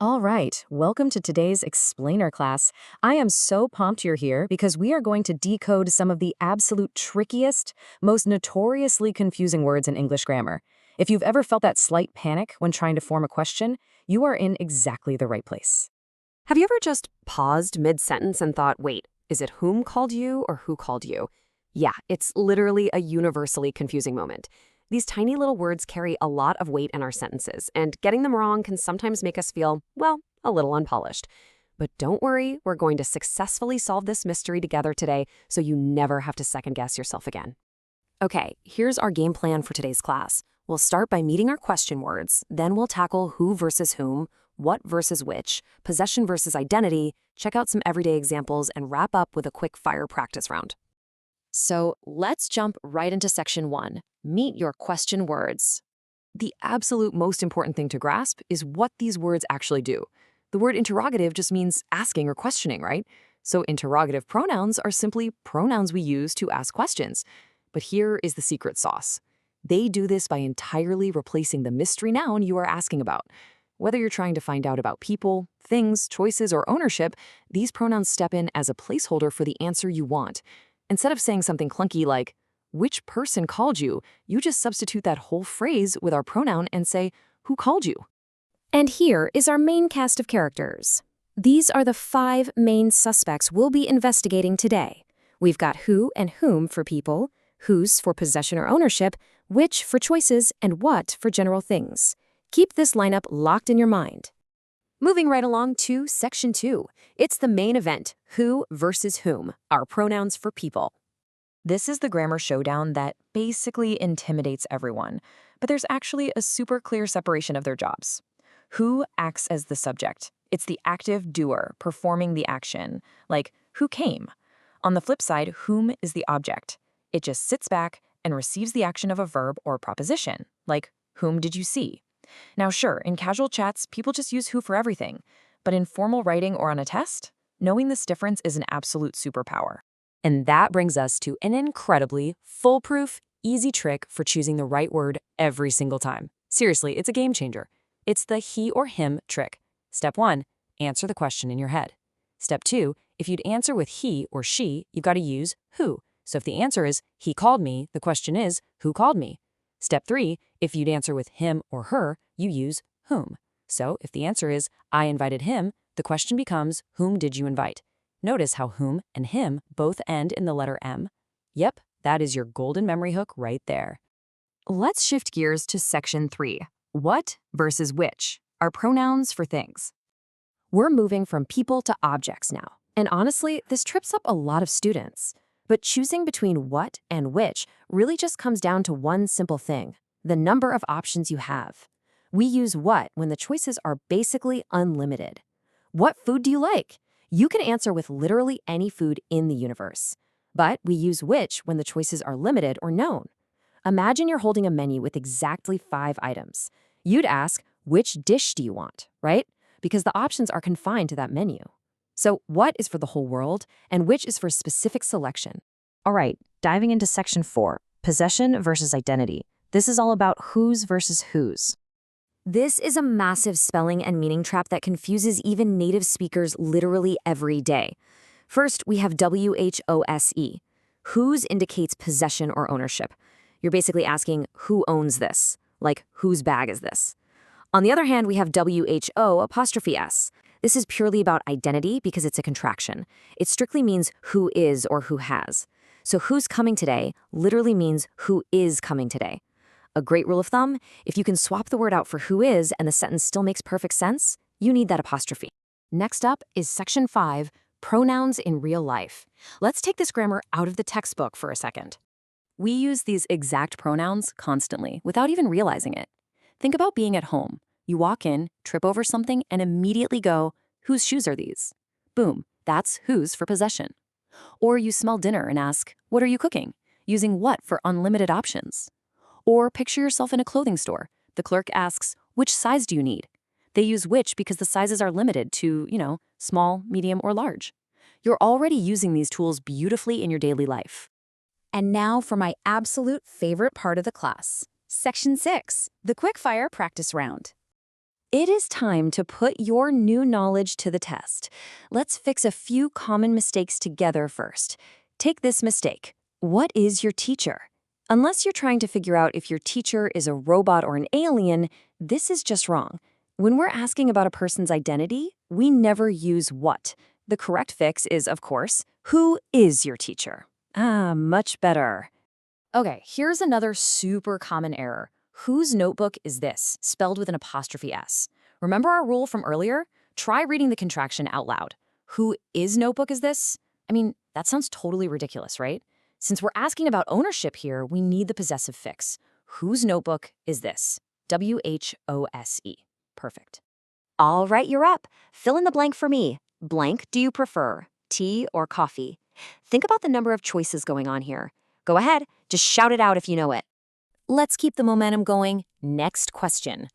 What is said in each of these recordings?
All right, welcome to today's explainer class. I am so pumped you're here because we are going to decode some of the absolute trickiest, most notoriously confusing words in English grammar. If you've ever felt that slight panic when trying to form a question, you are in exactly the right place. Have you ever just paused mid-sentence and thought, wait, is it whom called you or who called you? Yeah, it's literally a universally confusing moment. These tiny little words carry a lot of weight in our sentences, and getting them wrong can sometimes make us feel, well, a little unpolished. But don't worry, we're going to successfully solve this mystery together today so you never have to second-guess yourself again. Okay, here's our game plan for today's class. We'll start by meeting our question words, then we'll tackle who versus whom, what versus which, possession versus identity, check out some everyday examples, and wrap up with a quick fire practice round. So let's jump right into section 1. Meet your question words. The absolute most important thing to grasp is what these words actually do. The word interrogative just means asking or questioning, right? So interrogative pronouns are simply pronouns we use to ask questions. But here is the secret sauce. They do this by entirely replacing the mystery noun you are asking about. Whether you're trying to find out about people, things, choices, or ownership, these pronouns step in as a placeholder for the answer you want. Instead of saying something clunky like, which person called you, you just substitute that whole phrase with our pronoun and say, who called you? And here is our main cast of characters. These are the 5 main suspects we'll be investigating today. We've got who and whom for people, whose for possession or ownership, which for choices, and what for general things. Keep this lineup locked in your mind. Moving right along to section 2. It's the main event, who versus whom, our pronouns for people. This is the grammar showdown that basically intimidates everyone, but there's actually a super clear separation of their jobs. Who acts as the subject? It's the active doer performing the action, like who came. On the flip side, whom is the object. It just sits back and receives the action of a verb or proposition, like whom did you see? Now sure, in casual chats, people just use who for everything, but in formal writing or on a test, knowing this difference is an absolute superpower. And that brings us to an incredibly foolproof, easy trick for choosing the right word every single time. Seriously, it's a game changer. It's the he or him trick. Step 1, answer the question in your head. Step 2, if you'd answer with he or she, you've got to use who. So if the answer is he called me, the question is who called me? Step 3, if you'd answer with him or her, you use whom. So if the answer is I invited him, the question becomes whom did you invite? Notice how whom and him both end in the letter M. Yep, that is your golden memory hook right there. Let's shift gears to section 3. What versus which, our pronouns for things. We're moving from people to objects now. And honestly, this trips up a lot of students. But choosing between what and which really just comes down to one simple thing, the number of options you have. We use what when the choices are basically unlimited. What food do you like? You can answer with literally any food in the universe. But we use which when the choices are limited or known. Imagine you're holding a menu with exactly 5 items. You'd ask, which dish do you want, right? Because the options are confined to that menu. So what is for the whole world, and which is for specific selection? All right, diving into section 4, possession versus identity. This is all about whose versus whose. This is a massive spelling and meaning trap that confuses even native speakers literally every day. First, we have WHOSE. Whose indicates possession or ownership. You're basically asking who owns this, like whose bag is this? On the other hand, we have WHO'S. This is purely about identity because it's a contraction. It strictly means who is or who has. So who's coming today literally means who is coming today. A great rule of thumb, if you can swap the word out for who is and the sentence still makes perfect sense, you need that apostrophe. Next up is section 5, pronouns in real life. Let's take this grammar out of the textbook for a second. We use these exact pronouns constantly without even realizing it. Think about being at home. You walk in, trip over something, and immediately go, whose shoes are these? Boom, that's whose for possession. Or you smell dinner and ask, what are you cooking? Using what for unlimited options. Or picture yourself in a clothing store. The clerk asks, which size do you need? They use which because the sizes are limited to, small, medium, or large. You're already using these tools beautifully in your daily life. And now for my absolute favorite part of the class, section 6, the quickfire practice round. It is time to put your new knowledge to the test. Let's fix a few common mistakes together first. Take this mistake. What is your teacher? Unless you're trying to figure out if your teacher is a robot or an alien, this is just wrong. When we're asking about a person's identity, we never use what. The correct fix is, of course, who is your teacher? Much better. Okay, here's another super common error. Whose notebook is this? Spelled with an apostrophe S. Remember our rule from earlier? Try reading the contraction out loud. Who is notebook is this? I mean, that sounds totally ridiculous, right? Since we're asking about ownership here, we need the possessive fix. Whose notebook is this? W-H-O-S-E. Perfect. All right, you're up. Fill in the blank for me. Blank do you prefer, tea or coffee? Think about the number of choices going on here. Go ahead, just shout it out if you know it. Let's keep the momentum going. Next question.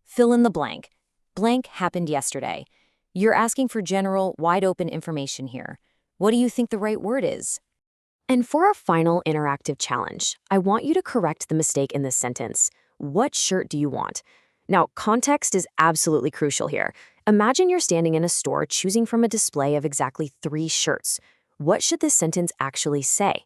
Fill in the blank. Blank happened yesterday. You're asking for general, wide-open information here. What do you think the right word is? And for our final interactive challenge, I want you to correct the mistake in this sentence. What shirt do you want? Now, context is absolutely crucial here. Imagine you're standing in a store choosing from a display of exactly 3 shirts. What should this sentence actually say?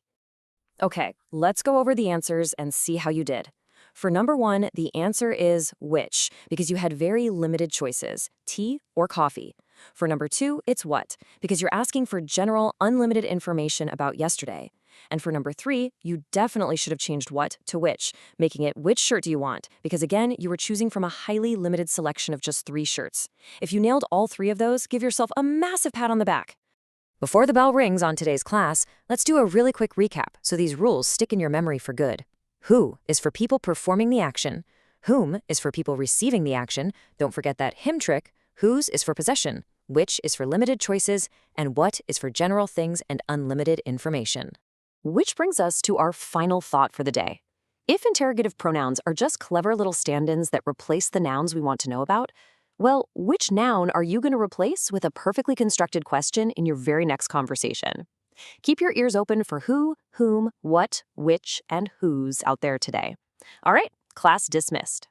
Okay, let's go over the answers and see how you did. For number 1, the answer is which, because you had very limited choices, tea or coffee. For number 2, it's what, because you're asking for general, unlimited information about yesterday. And for number 3, you definitely should have changed what to which, making it which shirt do you want, because again, you were choosing from a highly limited selection of just 3 shirts. If you nailed all 3 of those, give yourself a massive pat on the back. Before the bell rings on today's class, let's do a really quick recap so these rules stick in your memory for good. Who is for people performing the action. Whom is for people receiving the action. Don't forget that him trick. Whose is for possession. Which is for limited choices. And what is for general things and unlimited information. Which brings us to our final thought for the day. If interrogative pronouns are just clever little stand-ins that replace the nouns we want to know about, well, which noun are you going to replace with a perfectly constructed question in your very next conversation? Keep your ears open for who, whom, what, which, and whose out there today. All right, class dismissed.